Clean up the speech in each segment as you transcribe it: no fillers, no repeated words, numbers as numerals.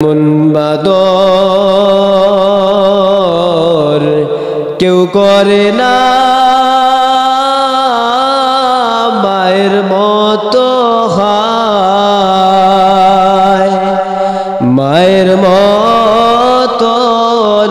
মুনবাদর কেউ করে না মায়ের মতো হায়, মায়ের মতন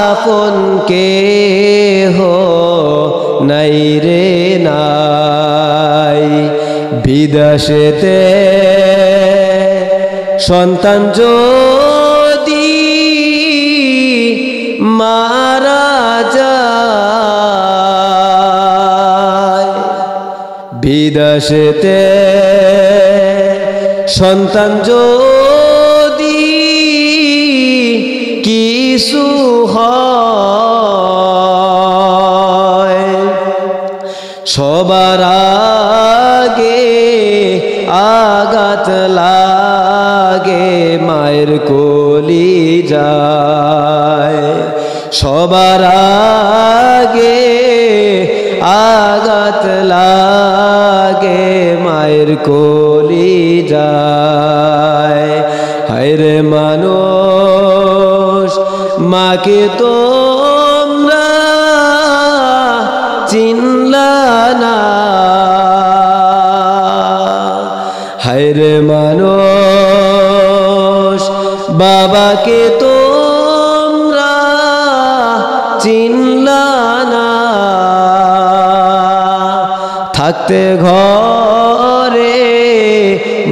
আপন কেহ নাই রে নাই। বিদেশেতে সন্তান যদি মারা যায়, বিদেশেতে সন্তান যদি কিছু হয়, সবার আগে আঘাত লাগে মায়ের কলিজায়, সবার আগে আঘাত লাগে মায়ের কলিজায়। হায়রে মানুষ মাকে তোমরা চিনলা না, হায়রে মানুষ বাবাকে তোমরা চিনলা না। থাকতে ঘরে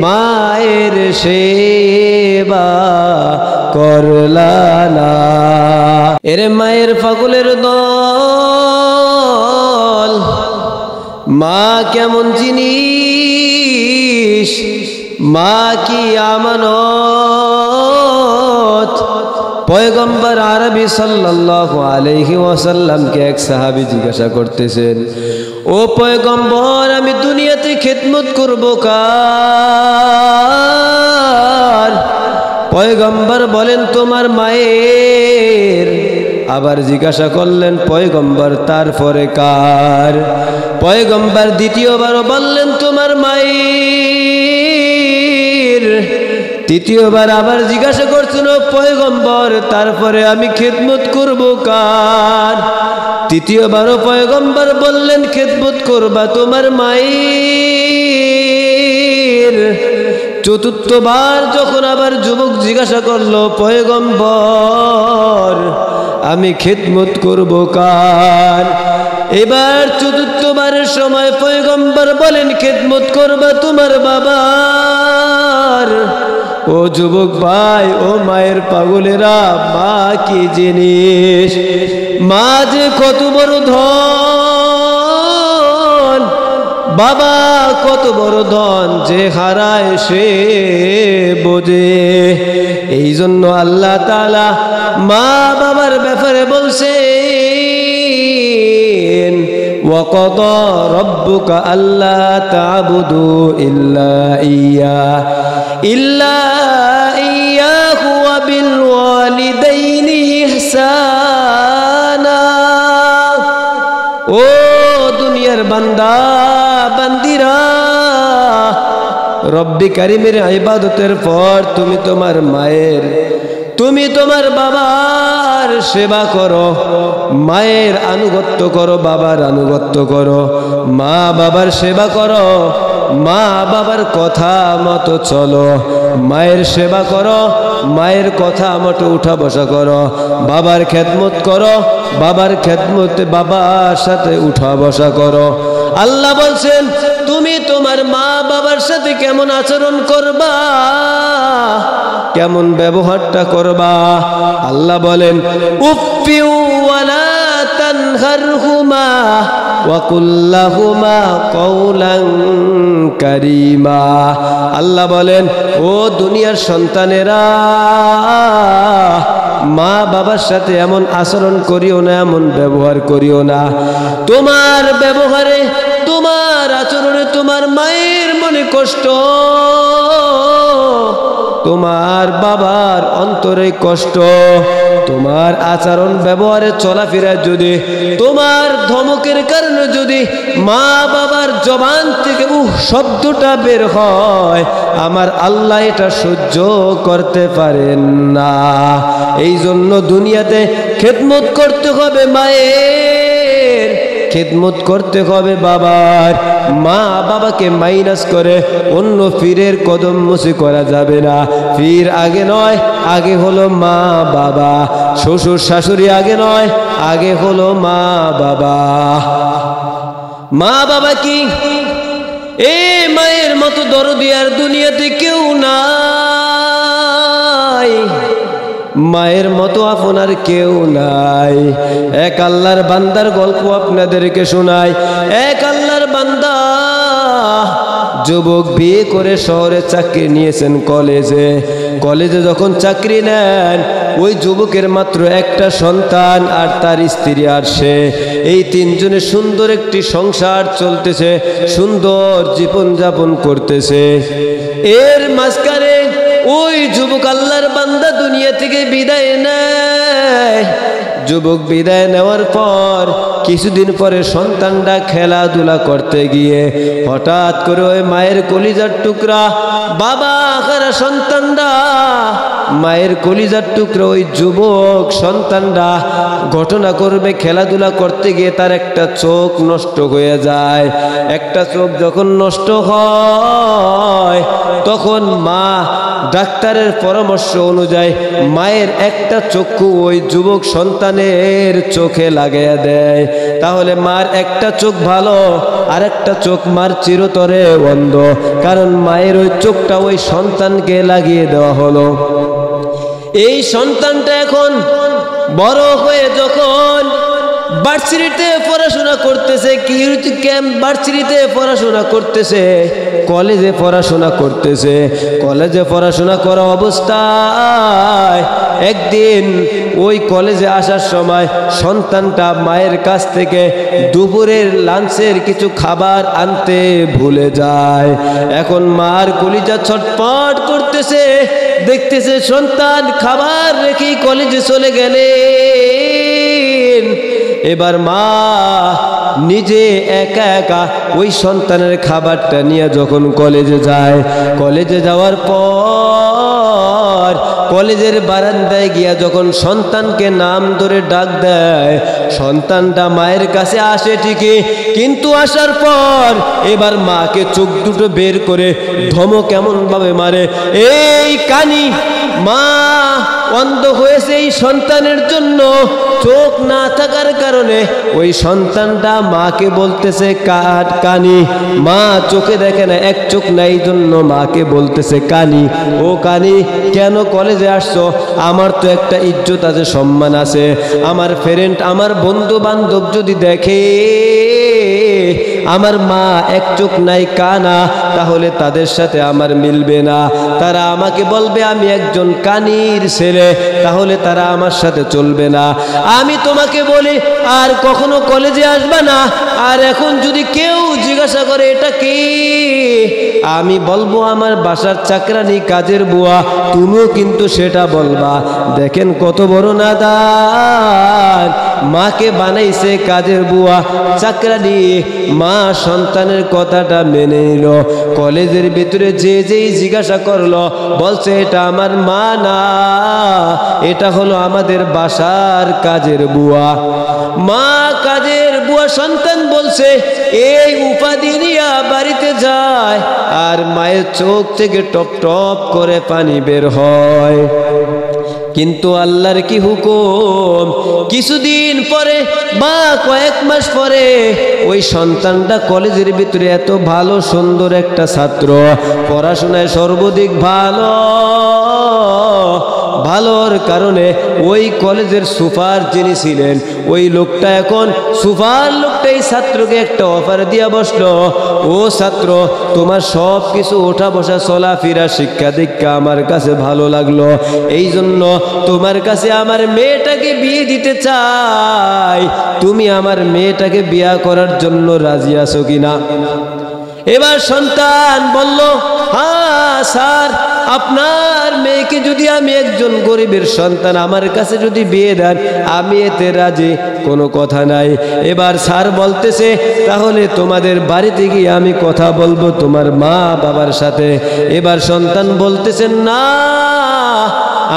মায়ের সেবা করলা না। এরে মায়ের পাগলের দল, মা কেমন জিনিস, মা কি আমানত। পয়গম্বর আরবি সাল্লাল্লাহু আলাইহি ওয়াসাল্লামকে এক সাহাবী জিজ্ঞাসা করতেছেন, ও পয়গম্বর আমি দুনিয়াতে খিদমত করব কার? পয়গম্বর বলেন তোমার মায়ের। আবার জিজ্ঞাসা করলেন পয়গম্বর তারপরে কার? পয়গম্বর দ্বিতীয়বারও বললেন তোমার মায়ের। তৃতীয়বার আবার জিজ্ঞাসা করছিল পয়গম্বর তারপরে আমি খিদমত করব কার? তৃতীয়বারও পয়গম্বর বললেন খিদমত করবা তোমার মায়ের। চতুর্থবার যখন আবার যুবক জিজ্ঞাসা করলো পয়গম্বর আমি খিদমত করব কার? এবার চতুর্থবারের সময় পয়গম্বর বলেন খিদমত করবা তোমার বাবার। ও যুবক ভাই, ও মায়ের পাগলেরা, মা কি জিনিস, মা যে কত বড় ধন, বাবা কত বড় ধন, যে হারায় সে বোঝে। এই জন্য আল্লাহ তাআলা মা বাবার ব্যাপারে বলছেন ওয়াকাদা রাব্বুকা আল্লা তা'বুদু ইল্লা ইয়্যাহু ওয়া বিল ওয়ালিদাইনি ইহসানা। ও দুনিয়ার বান্দা বান্দিরা, রব্বি কারীমের ইবাদতের পর তুমি তোমার মায়ের, তুমি তোমার বাবার সেবা করো, মায়ের আনুগত্য করো, বাবার আনুগত্য করো, মা বাবার সেবা করো, মা বাবার কথা মতো চলো, মায়ের সেবা করো, মায়ের কথা মতো উঠা বসা করো, বাবার খেদমত করো, বাবার খেদমতে বাবার সাথে উঠা বসা করো। আল্লাহ বলছেন তুমি তোমার মা বাবার সাথে কেমন আচরণ করবা, কেমন ব্যবহারটা করবা। আল্লাহ বলেন উফফি ওয়ালা তানহারহুমা ওয়া কুল লাহুমা কওলান কারীমা। আল্লাহ বলেন ও দুনিয়ার সন্তানেরা, মা বাবার সাথে এমন আচরণ করিও না, এমন ব্যবহার করিও না। তোমার ব্যবহারে, তোমার আচরণে তোমার মায়ের মনে কষ্ট, তোমার বাবার অন্তরে কষ্ট, তোমার আচরণ ব্যবহারে চলাফেরায় যদি, তোমার ধমকের কারণে যদি মা বাবার জবান থেকে শব্দটা বের হয়, আমার আল্লাহ এটা সহ্য করতে পারেন না। এই জন্য দুনিয়াতে খেদমত করতে হবে মায়ের, খেদমত করতে হবে বাবার। মা বাবাকে মাইনাস করে অন্য পীরের কদম মুছে করা যাবে না। পীর আগে নয়, আগে হলো মা বাবা। শ্বশুর শাশুড়ি আগে নয়, আগে হলো মা বাবা। মা বাবা কি এই মায়ের মতো দরদি আর দুনিয়াতে কেউ নাই, মায়ের মতো আপনার কেউ নাই। এক আল্লাহর বান্দার গল্প আপনাদেরকে শোনাই। এক আল্লাহর বান্দা যুবক বিয়ে করে শহরে চাকরি নিয়েছেন কলেজে। কলেজে যখন চাকরি নেন, ওই যুবকের মাত্র একটা সন্তান আর তার স্ত্রী আর সে, এই তিনজনে সুন্দর একটি সংসার চলতেছে, সুন্দর জীবনযাপন করতেছে। এর মাঝখানে ওই যুবক আল্লাহর বান্দা দুনিয়া থেকে বিদায় নেয়। যুবক বিদায় নেওয়ার পর কিছুদিন পরে সন্তানটা খেলাধুলা করতে গিয়ে হঠাৎ করে ওই মায়ের কলিজার টুকরা বাবা আকারা সন্তানটা, মায়ের কলিজার টুকরা ওই যুবক সন্তানটা ঘটনা করবে, খেলাধুলা করতে গিয়ে তার একটা চোখ নষ্ট হয়ে যায়। একটা চোখ যখন নষ্ট হয়, তখন মা ডাক্তারের পরামর্শ অনুযায়ী মায়ের একটা চক্ষু ওই যুবক সন্তানের চোখে লাগিয়ে দেয়। তাহলে মার একটা চোখ ভালো, আর একটা চোখ মার চিরতরে বন্ধ, কারণ মায়ের ওই চোখটা ওই সন্তানকে লাগিয়ে দেওয়া হলো। এই সন্তানটা এখন বড় হয়ে যখন ভার্সিটিতে পড়াশোনা করতেছে, কিউরিটি ক্যাম্প ভার্সিটিতে পড়াশোনা করতেছে, কলেজে পড়াশোনা করতেছে। কলেজে পড়াশোনা করা অবস্থায় একদিন ওই কলেজে আসার সময় সন্তানটা মায়ের কাছ থেকে দুপুরের লাঞ্চের কিছু খাবার আনতে ভুলে যায়। এখন মার কলিজা ছটফট করতেছে, দেখতেছে সন্তান খাবার রেখেই কলেজে চলে গেলেন। এবার মা নিজে একা একা ওই সন্তানের খাবারটা নিয়ে যখন কলেজে যায়, কলেজে যাওয়ার পর কলেজের বারান্দায় গিয়া যখন সন্তানকে নাম ধরে ডাক দেয়, সন্তানটা মায়ের কাছে আসে ঠিকই, কিন্তু আসার পর এবার মাকে চোখ দুটো বের করে ধমক কেমন ভাবে মারে, এই কানি। মা অন্ধ হয়েছে এই সন্তানের জন্য, চোখ না থাকার কারণে ওই সন্তানটা মাকে বলতেছে কানি। মা চোখে দেখে না, এক চোখ নাই জন্য মাকে বলতেছে কানি। ও কানি, কেন কলেজে আসছো? আমার তো একটা ইজ্জত আছে, সম্মান আছে। আমার ফ্রেন্ড, আমার বন্ধু বান্ধব যদি দেখে আমার মা এক চোখ নাই, কানা, তাহলে তাদের সাথে আমার মিলবে না। তারা আমাকে বলবে আমি একজন কানির ছেলে, তাহলে তারা আমার সাথে চলবে না। আমি তোমাকে বলি আর কখনো কলেজে আসবে না। আর এখন যদি কেউ জিজ্ঞাসা করে এটা কি, আমি বলবো আমার বাসার চাকরানি, কাজের বুয়া। তুমিও কিন্তু সেটা বলবা। দেখেন কত বড় নাদান, মাকে বানাইছে কাজের বুয়া, চাকরানি। মা সন্তানের কথাটা মেনে নিল। কলেজের ভিতরে যেই জিজ্ঞাসা করলো, বলছে এটা আমার মা না, এটা হলো আমাদের বাসার কাজের বুয়া। মা কাজের বুয়া, সন্তান বলছে এই উপাধি নিয়ে বাড়িতে যায়, আর মায়ের চোখ থেকে টপ টপ করে পানি বের হয়। কিন্তু আল্লাহর কি হুকুম, কিছুদিন পরে বা কয়েক মাস পরে ওই সন্তানটা কলেজের ভিতরে এত ভালো সুন্দর একটা ছাত্র, পড়াশোনায় সর্বাধিক ভালোর কারণে ওই কলেজের সুপার যিনি ছিলেন, ওই লোকটা এখন সুপার লোকটা এই ছাত্রকে একটা অফার দিয়া বসলো, ও ছাত্র, তোমার সব কিছু ওঠা বসা চলাফেরা শিক্ষা দীক্ষা আমার কাছে ভালো লাগলো, এই জন্য তোমার কাছে আমার মেয়েটাকে বিয়ে দিতে চাই। তুমি আমার মেয়েটাকে বিয়ে করার জন্য রাজি আছো কিনা? এবার সন্তান বলল, হ্যাঁ স্যার, আপনার মেয়েকে যদি আমি একজন গরিবের সন্তান আমার কাছে যদি বিয়ে দেন আমি এতে রাজি, কোনো কথা নাই। এবার স্যার বলতেছে, তাহলে তোমাদের বাড়িতে গিয়ে আমি কথা বলবো তোমার মা বাবার সাথে। এবার সন্তান বলতেছেন, না,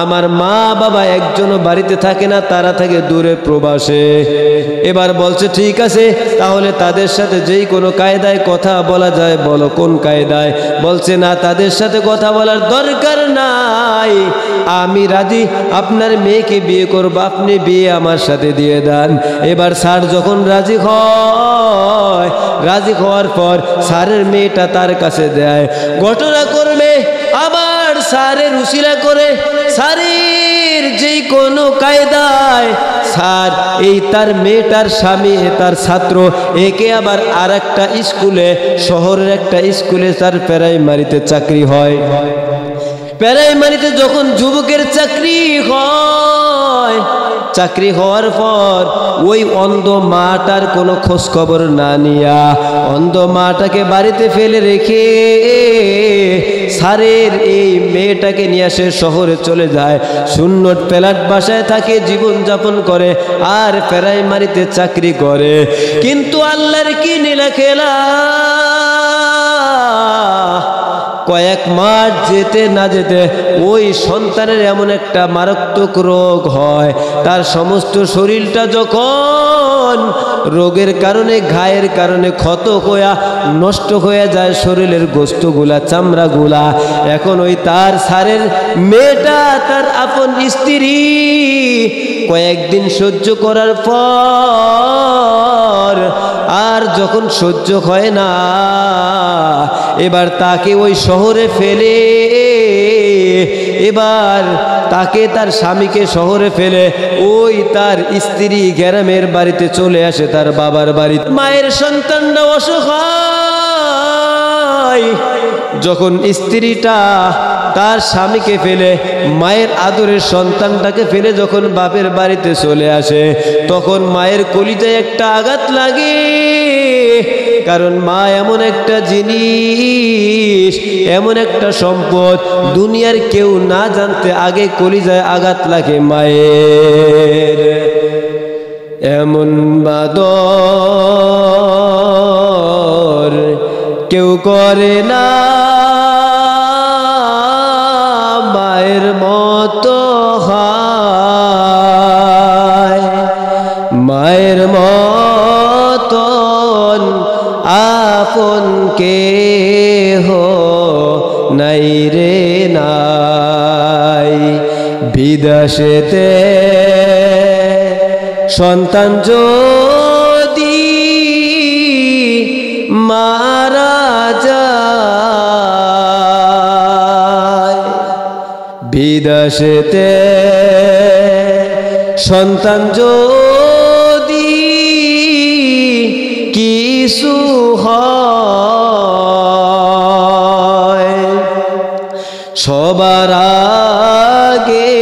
আমার মা বাবা একজনও বাড়িতে থাকে না, তারা থাকে দূরে প্রবাসে। এবার বলছে, ঠিক আছে, তাহলে তাদের সাথে যেই কোনো কায়দায় কথা বলা যায় বলো, কোন কায়দায়? বলছে, না, তাদের সাথে কথা বলার দরকার নাই, আমি রাজি, আপনার মেয়েকে বিয়ে করব, আপনি বিয়ে আমার সাথে দিয়ে দেন। এবার স্যার যখন রাজি হয়, রাজি হওয়ার পর স্যারের মেয়েটা তার কাছে দেয়। ঘটনা করবে আবার স্যারের উসিলা করে স্যারের যে কোনো কায়দায় স্যার এই তার মেয়েটার স্বামী, তার ছাত্র, একে আবার আর একটা স্কুলে, শহরের একটা স্কুলে তার প্রাইমারিতে চাকরি হয়। প্রাইমারিতে যখন যুবকের চাকরি হয়, চাকরি হওয়ার পর ওই অন্ধ মাটার কোনো খোঁজ খবর না নিয়া অন্ধ মাটাকে বাড়িতে ফেলে রেখে স্যারের এই মেয়েটাকে নিয়ে আসে শহরে চলে যায়। শূন্য ফ্ল্যাট বাসায় থাকে, জীবনযাপন করে আর প্রাইমারিতে চাকরি করে। কিন্তু আল্লাহর কি নীলা খেলা, কয়েক মাস যেতে না যেতে ওই সন্তানের এমন একটা মারাত্মক রোগ হয়, তার সমস্ত শরীরটা যখন রোগের কারণে, ঘায়ের কারণে ক্ষত হয়ে নষ্ট হয়ে যায়, শরীরের গোস্তগুলা, চামড়াগুলা। এখন ওই তার স্যারের মেয়েটা, তার আপন স্ত্রী, কয়েকদিন সহ্য করার পর আর যখন সহ্য হয় না, এবার তাকে ওই শহরে ফেলে, এবার তাকে তার স্বামীকে শহরে ফেলে ওই তার স্ত্রী গ্রামের বাড়িতে চলে আসে, তার বাবার বাড়িতে। মায়ের সন্তানটা অসহায়, যখন স্ত্রীটা তার স্বামীকে ফেলে, মায়ের আদরের সন্তানটাকে ফেলে যখন বাপের বাড়িতে চলে আসে, তখন মায়ের কলিজায় একটা আঘাত লাগে। কারণ মা এমন একটা জিনিস, এমন একটা সম্পদ, দুনিয়ার কেউ না জানতে আগে কলিজায় আঘাত লাগে মায়ের। এমন বাদর কেউ করে না মায়ের মতো হয়, মায়ের মতন আপন কেহ নাই রে নাই। বিদেশেতে সন্তান যদি মারা যায়, বিদেশেতে সন্তান যদি কিছু হয়, সবার আগে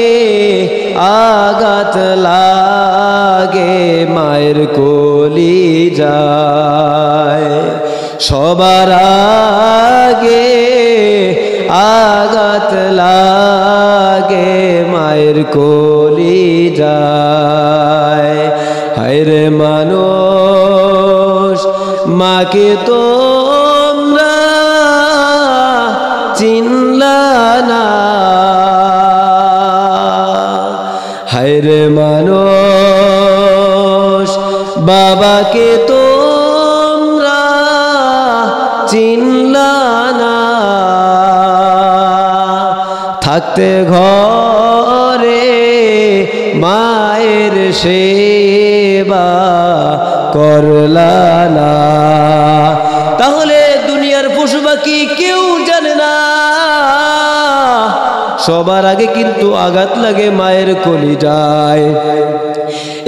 আঘাত লাগে মায়ের কলিজায়, সবার আগে আঘাত লাগে মায়ের কলিজায়। হায়রে মানুষ, মাকে তোমরা চিনলা না, হায়রে মানুষ, বাবাকে তোমরা চিনলা না। থাকতে ঘরে মায়ের সেবা করলা না, তাহলে দুনিয়ার পশু পাখি কেউ জানে না, সবার আগে কিন্তু আঘাত লাগে মায়ের কলিজায়।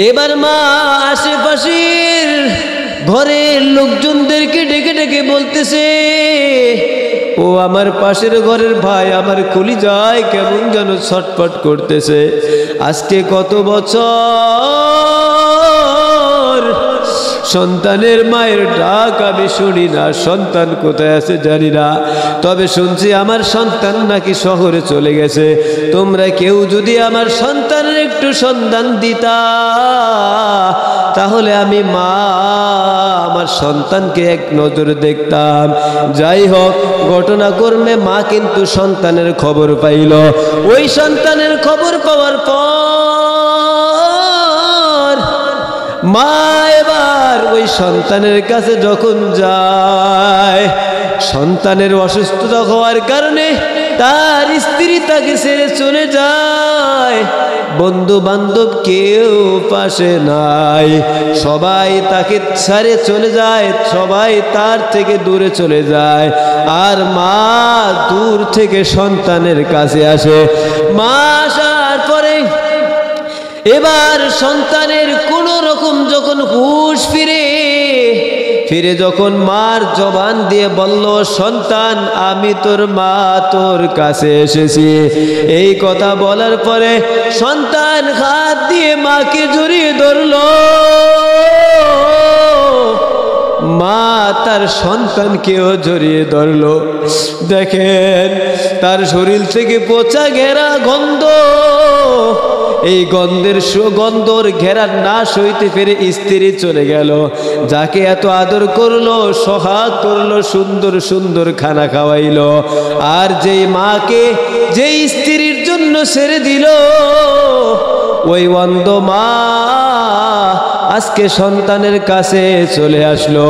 এবার মা আশেপাশের ঘরের লোকজনদেরকে ডেকে ডেকে বলতেছে, ও আমার পাশের ঘরের ভাই, আমার কলিজায় কেমন যেন ছটফট করতেছে। আজকে কত বছর সন্তানের মায়ের ডাক আমি শুনি না, সন্তান কোথায় আছে জানি না, তবে শুনছি আমার সন্তান নাকি শহরে চলে গেছে। তোমরা কেউ যদি আমার সন্তানের একটু সন্ধান দিতা, তাহলে আমি মা আমার সন্তানকে এক নজর দেখতাম। যাই হোক, ঘটনাক্রমে মা কিন্তু সন্তানের খবর পাইল। ওই সন্তানের খবর পাওয়ার পর মা এবার ওই সন্তানের কাছে যখন যায়, সন্তানের অসুস্থতা হওয়ার কারণে তার স্ত্রী তাকে ছেড়ে চলে যায়, বন্ধু বান্ধব কেউ পাশে নাই, সবাই তাকে ছেড়ে চলে যায়, সবাই তার থেকে দূরে চলে যায়। আর মা দূর থেকে সন্তানের কাছে আসে। মা আসার পরে এবার সন্তানের কোনো রকম যখন হুঁশ ফিরে যখন মার জবান দিয়ে বলল, সন্তান আমি তোর মা, তোর কাছে এসেছি। এই কথা বলার পরে সন্তান হাত দিয়ে মাকে জড়িয়ে ধরল। মা তার সন্তানকেও জড়িয়ে ধরল। দেখেন তার শরীর থেকে পচা ঘেরা গন্ধ, এই গন্ধর ঘেরার না সইতে পেরে স্ত্রী চলে গেল। যাকে এত আদর করলো, সোহাগ করলো, সুন্দর সুন্দর খানা খাওয়াইলো, আর যেই মাকে যেই স্ত্রীর জন্য ছেড়ে দিল, ওই অন্ধ মা আজকে সন্তানের কাছে চলে আসলো।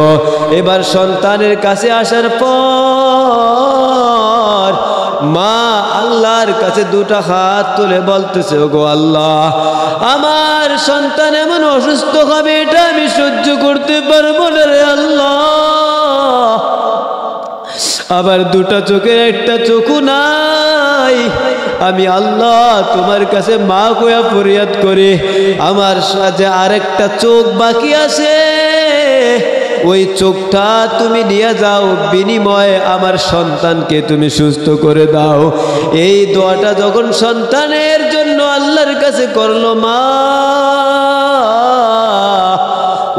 এবার সন্তানের কাছে আসার পর মা আল্লাহর কাছে দুটা হাত তুলে বলতেছে, ওগো আল্লাহ, আমার সন্তান এমন অসুস্থ হবে এটা আমি সহ্য করতে পারবো না রে আল্লাহ। আবার দুটা চোখের একটা চোখও নাই, আমি আল্লাহ তোমার কাছে মা কয়া ফরিয়াদ করি, আমার সাথে আরেকটা চোখ বাকি আছে, ওই চোখটা তুমি নিয়ে যাও, বিনিময়ে আমার সন্তানকে তুমি সুস্থ করে দাও। এই দোয়াটা যখন সন্তানের জন্য আল্লাহর কাছে করলো মা,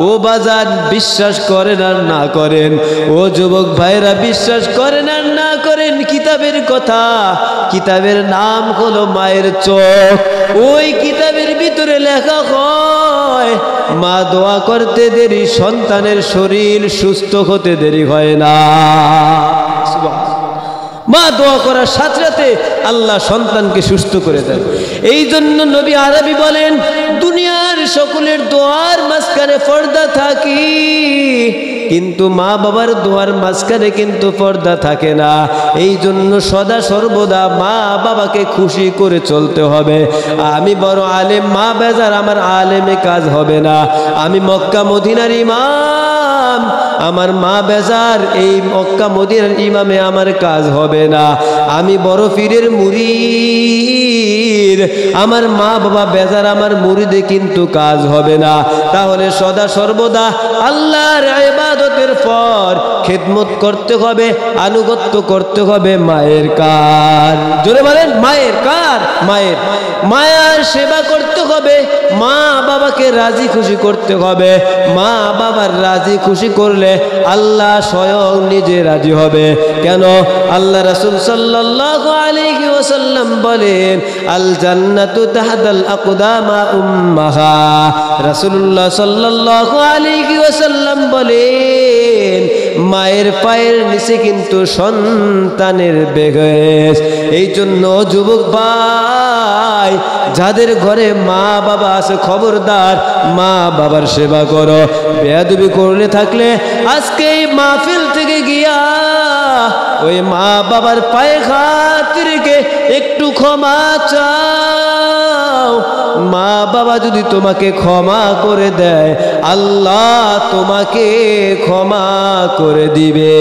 ও বাজান বিশ্বাস করেন আর না করেন, ও যুবক ভাইরা বিশ্বাস করেন আর না করেন, কিতাবের কথা, কিতাবের নাম হলো মায়ের চোখ। ওই কিতাবের ভিতরে লেখা হয়, মা দোয়া করতে দেরি, সন্তানের শরীর সুস্থ হতে দেরি হয় না। মা দোয়া করার সাথে সাথে আল্লাহ সন্তানকে সুস্থ করে দেন। এই জন্য নবী আরবি বলেন, দুনিয়ার সকলের দোয়ার মাঝখানে পর্দা থাকি, কিন্তু মা বাবার দোয়ার মাঝখানে কিন্তু পর্দা থাকে না। এই জন্য সদা সর্বদা মা বাবাকে খুশি করে চলতে হবে। আমি বড় আলেম, মা বেজার, আমার আলেমে কাজ হবে না। আমি মক্কা মদিনার ইমাম, আমার মা বেজার, এই মক্কা মদিনার ইমামে আমার কাজ হবে না। আমি বড় পীরের মুরিদ, আমার মা বাবা বেজার, আমার মুরিদে কিন্তু কাজ হবে না। তাহলে সদা সর্বদা আল্লাহর ইবাদতের পর খেদমত করতে হবে, আনুগত্য করতে হবে মায়ের কার। জোরে বলেন, মায়ের কার? মায়ের। মায়ের সেবা করতে হবে, মা বাবাকে রাজি খুশি করতে হবে। মা বাবার রাজি খুশি করলে আল্লাহ স্বয়ং নিজে রাজি হবে। কেন? আল্লাহ রাসূল সাল্লাল্লাহু আলাইহি ওয়াসাল্লাম বলেন, আল জান্নাতু তাহতাল আকদামা উম্মাহা। রাসূলুল্লাহ সাল্লাল্লাহু আলাইহি ওয়াসাল্লাম বলেন, মায়ের পায়ের নিচে কিন্তু সন্তানের বেহেশ। এই জন্য যুবক ভাই, যাদের ঘরে মা বাবা আছে, খবরদার মা বাবার সেবা করো। বেয়াদবি করলে থাকলে আজকে এই মাহফিল থেকে গিয়া ওই মা বাবার পায়ে হাত রেখে একটু ক্ষমা চাও। মা বাবা যদি তোমাকে ক্ষমা করে দেয়, আল্লাহ তোমাকে ক্ষমা করে দিবে।